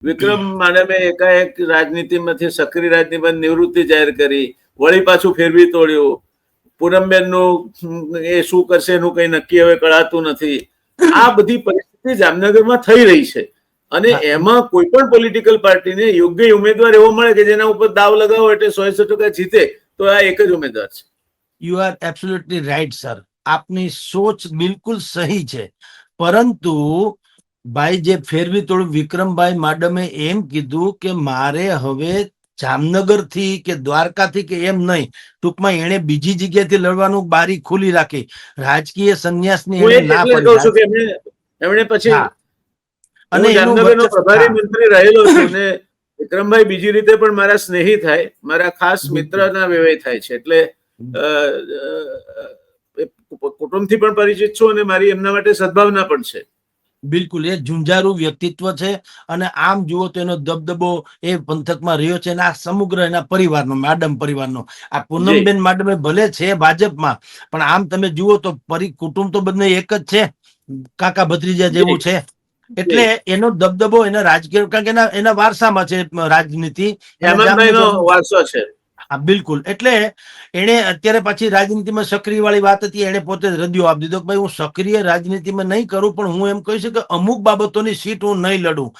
વિક્રમ માડમે એકાએક રાજનીતિમાંથી સક્રિય રાજનીતિમાં નિવૃત્તિ જાહેર કરી, વળી પાછું ફેરવી તોડ્યું. પૂનમબેનનું એ શું કરશે એનું કઈ નક્કી હવે કળાતું નથી. આ બધી પરિસ્થિતિ જામનગરમાં થઈ રહી છે અને એમાં કોઈ પણ પોલિટિકલ પાર્ટીને યોગ્ય ઉમેદવાર એવો મળે કે જેના ઉપર દાવ લગાવો એટલે 100% જીતે, તો આ એક જ ઉમેદવાર છે. You are absolutely right sir. આપની સોચ બિલકુલ સહી છે, પરંતુ ભાઈ જે ફેરવી તોડ્યું વિક્રમભાઈ માડમે એમ કીધું કે મારે હવે જામનગર થી કે દ્વારકાથી કે એમ નહીં, ટૂંકમાં એને બીજી જગ્યાથી લડવાનું બારી ખુલ્લી રાખી. રાજકીય સંન્યાસની એને ના પડી. એમણે પછી અને જામનગરનો પ્રભારી મંત્રી રહેલો છું ને વિક્રમભાઈ બીજી રીતે પણ મારા સ્નેહી થાય, મારા ખાસ મિત્રના વેવાય થાય છે, એટલે કુટુંબથી પણ પરિચિત છું અને મારી એમના માટે સદભાવના પણ છે. બિલકુલ, એ ઝુંઝારું વ્યક્તિત્વ છે અને આમ જુઓ તો એનો દબદબો એ પંથકમાં રહ્યો છે અને આ સમગ્ર એના પરિવારનો, માડમ પરિવારનો. આ પૂનમબેન માડમે ભલે છે ભાજપમાં, પણ આમ તમે જુઓ તો કુટુંબ તો બંને એક જ છે, કાકા ભત્રીજા જેવું છે. એટલે એનો દબદબો એના રાજકીય, કારણ કે એના વારસામાં છે રાજનીતિ, વારસો છે. હા બિલકુલ. એટલે એને અત્યારે પાછી રાજનીતિમાં સક્રિય વાળી વાત હતી, એને પોતે રદિયો આપી દીધો કે ભાઈ હું સક્રિય રાજનીતિમાં નહીં કરું, પણ હું એમ કહીશ કે અમુક બાબતોની સીટ હું નહીં લડું.